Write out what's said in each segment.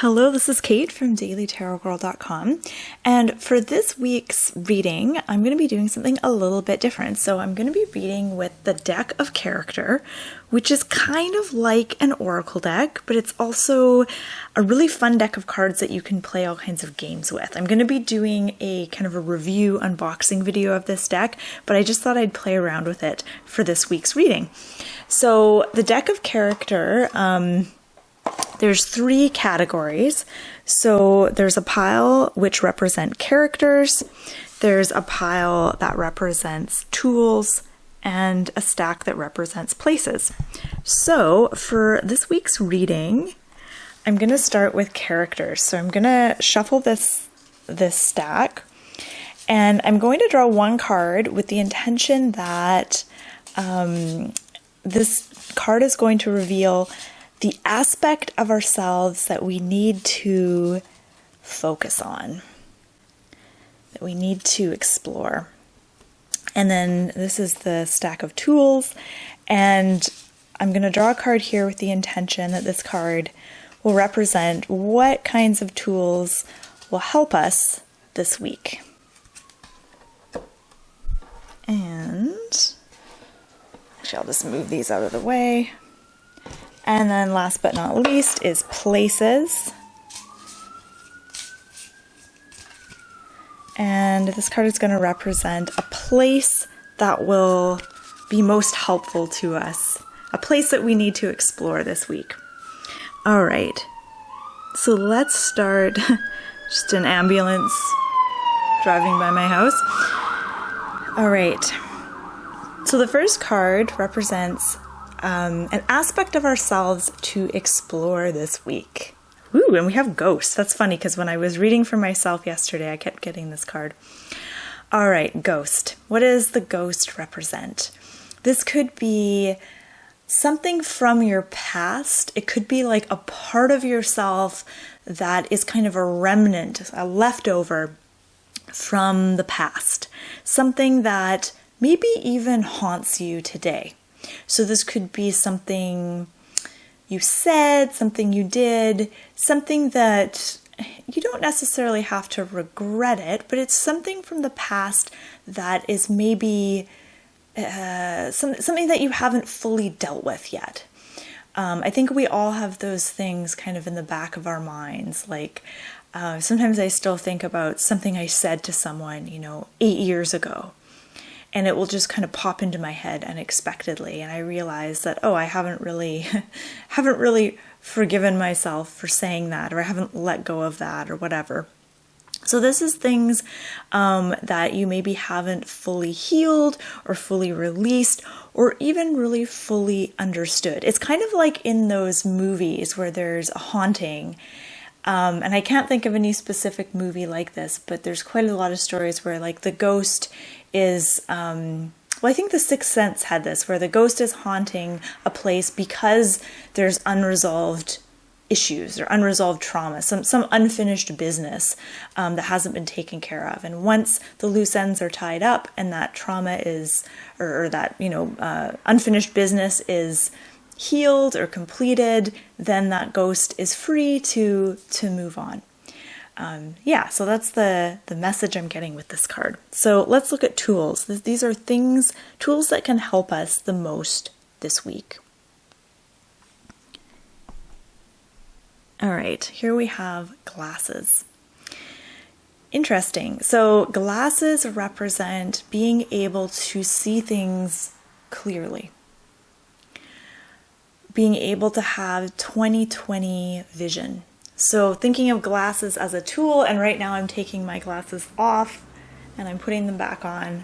Hello, this is Kate from dailytarotgirl.com, and for this week's reading, I'm going to be doing something a little bit different. So I'm going to be reading with the deck of character, which is kind of like an oracle deck, but it's also a really fun deck of cards that you can play all kinds of games with. I'm going to be doing a kind of a review unboxing video of this deck, but I just thought I'd play around with it for this week's reading. So the deck of character, there's three categories. So there's a pile which represent characters, there's a pile that represents tools, and a stack that represents places. So for this week's reading, I'm going to start with characters. So I'm going to shuffle this stack, and I'm going to draw one card with the intention that this card is going to reveal the aspect of ourselves that we need to focus on, that we need to explore. And then this is the stack of tools, and I'm going to draw a card here with the intention that this card will represent what kinds of tools will help us this week. And actually, I'll just move these out of the way. And then last but not least is places. And this card is going to represent a place that will be most helpful to us, a place that we need to explore this week. All right, so let's start. Just an ambulance driving by my house. All right, so the first card represents an aspect of ourselves to explore this week. Ooh, and we have Ghost. That's funny because when I was reading for myself yesterday, I kept getting this card. All right, Ghost. What does the Ghost represent? This could be something from your past. It could be like a part of yourself that is kind of a remnant, a leftover from the past. Something that maybe even haunts you today. So this could be something you said, something you did, something that you don't necessarily have to regret it, but it's something from the past that is maybe something that you haven't fully dealt with yet. I think we all have those things kind of in the back of our minds. Like sometimes I still think about something I said to someone, 8 years ago. And it will just kind of pop into my head unexpectedly, and I realize that, I haven't really forgiven myself for saying that, or I haven't let go of that, or whatever. So this is things that you maybe haven't fully healed, or fully released, or even really fully understood. It's kind of like in those movies where there's a haunting. And I can't think of any specific movie like this, but there's quite a lot of stories where like the ghost is, I think The Sixth Sense had this, where the ghost is haunting a place because there's unresolved issues or unresolved trauma, some unfinished business that hasn't been taken care of. And once the loose ends are tied up and that trauma is, or that, unfinished business is healed or completed, then that ghost is free to move on. So that's the message I'm getting with this card. So let's look at tools. These are tools that can help us the most this week. All right, here we have glasses. Interesting. So glasses represent being able to see things clearly. Being able to have 20/20 vision. So thinking of glasses as a tool, and right now I'm taking my glasses off and I'm putting them back on,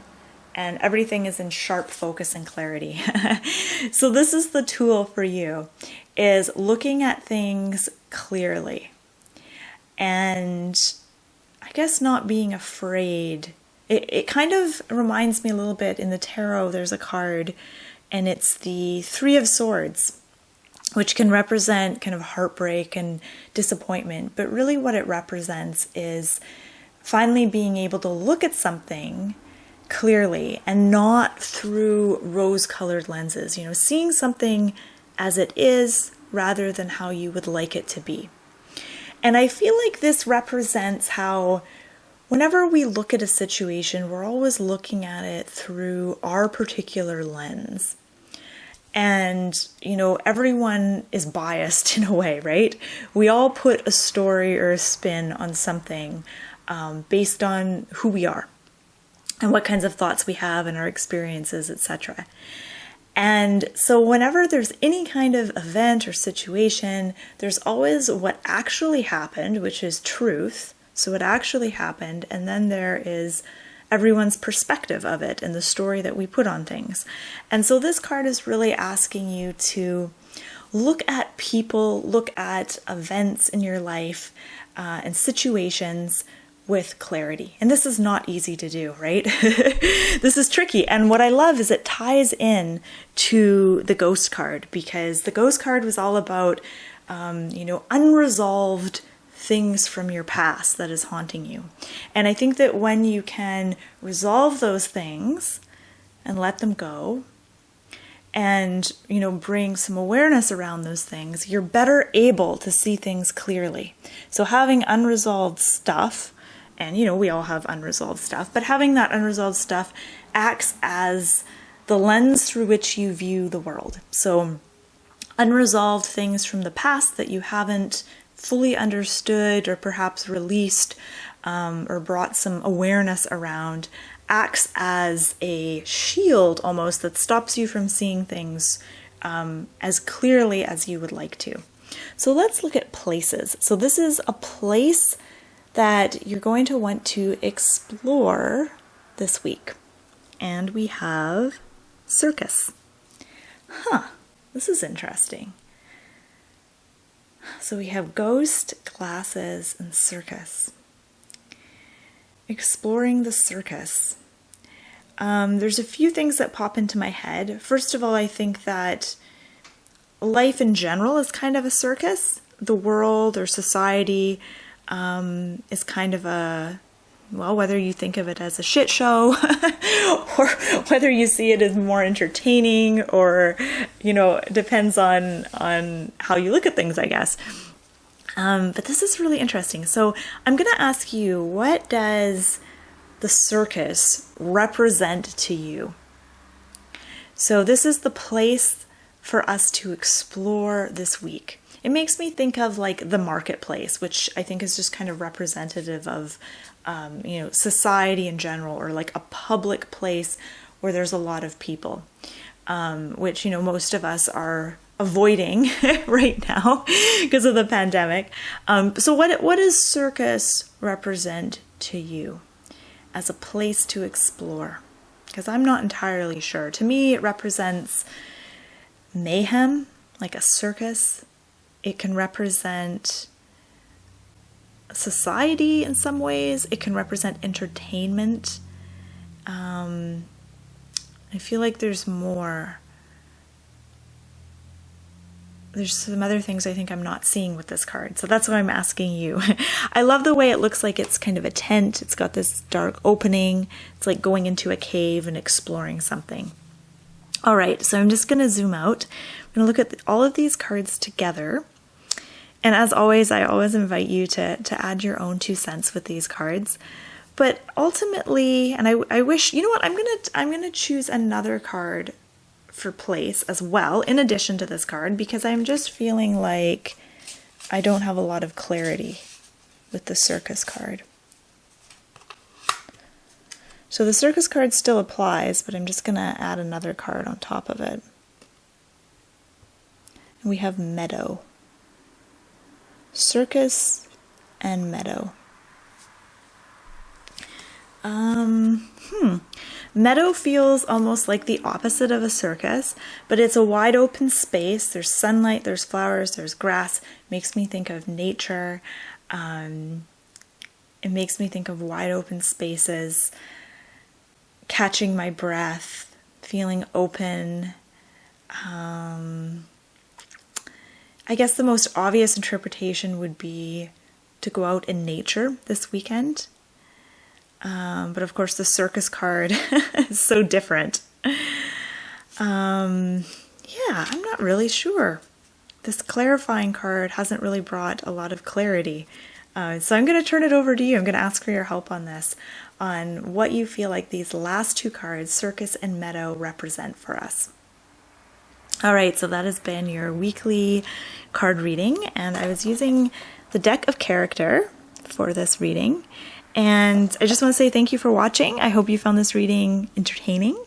and everything is in sharp focus and clarity. So this is the tool for you, is looking at things clearly. And I guess not being afraid. It kind of reminds me a little bit, in the tarot there's a card, and it's the Three of Swords, which can represent kind of heartbreak and disappointment. But really what it represents is finally being able to look at something clearly and not through rose-colored lenses, seeing something as it is rather than how you would like it to be. And I feel like this represents how whenever we look at a situation, we're always looking at it through our particular lens. And, everyone is biased in a way, right? We all put a story or a spin on something based on who we are and what kinds of thoughts we have and our experiences, etc. And so whenever there's any kind of event or situation, there's always what actually happened, which is truth. So what actually happened, and then there is everyone's perspective of it and the story that we put on things. And so this card is really asking you to look at people, look at events in your life and situations with clarity. And this is not easy to do, right? This is tricky. And what I love is it ties in to the Ghost card, because the Ghost card was all about, unresolved things from your past that is haunting you. And I think that when you can resolve those things and let them go and, bring some awareness around those things, you're better able to see things clearly. So having unresolved stuff, and, we all have unresolved stuff, but having that unresolved stuff acts as the lens through which you view the world. So unresolved things from the past that you haven't fully understood or perhaps released or brought some awareness around acts as a shield almost that stops you from seeing things as clearly as you would like to. So let's look at places. So this is a place that you're going to want to explore this week. And we have circus. This is interesting. So we have ghost, glasses, and circus. Exploring the circus. There's a few things that pop into my head. First of all, I think that life in general is kind of a circus. The world or society is kind of whether you think of it as a shit show or whether you see it as more entertaining or, depends on how you look at things, I guess. But this is really interesting. So I'm going to ask you, what does the circus represent to you? So this is the place for us to explore this week. It makes me think of like the marketplace, which I think is just kind of representative of, society in general, or like a public place where there's a lot of people, which, most of us are avoiding right now because of the pandemic. So what does circus represent to you as a place to explore? Because I'm not entirely sure. To me, it represents mayhem, like a circus. It can represent society in some ways. It can represent entertainment. I feel like there's more. There's some other things I think I'm not seeing with this card. So that's why I'm asking you. I love the way it looks like it's kind of a tent. It's got this dark opening. It's like going into a cave and exploring something. All right, so I'm just going to zoom out. I'm going to look at all of these cards together. And as always, I always invite you to add your own 2 cents with these cards. But ultimately, and I wish, you know what, I'm gonna choose another card for place as well, in addition to this card, because I'm just feeling like I don't have a lot of clarity with the circus card. So the circus card still applies, but I'm just gonna add another card on top of it. And we have meadow. Circus and meadow. Meadow feels almost like the opposite of a circus, but it's a wide open space. There's sunlight, there's flowers, there's grass. Makes me think of nature. It makes me think of wide open spaces, catching my breath, feeling open. I guess the most obvious interpretation would be to go out in nature this weekend. But of course the circus card is so different. Yeah, I'm not really sure this clarifying card hasn't really brought a lot of clarity. So I'm going to turn it over to you. I'm going to ask for your help on this, on what you feel like these last two cards, Circus and Meadow, represent for us. All right, so that has been your weekly card reading, and I was using the deck of character for this reading. And I just want to say thank you for watching. I hope you found this reading entertaining.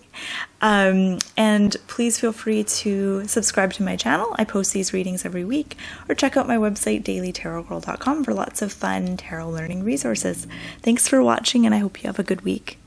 And please feel free to subscribe to my channel. I post these readings every week, or check out my website, dailytarotgirl.com, for lots of fun tarot learning resources. Thanks for watching, and I hope you have a good week.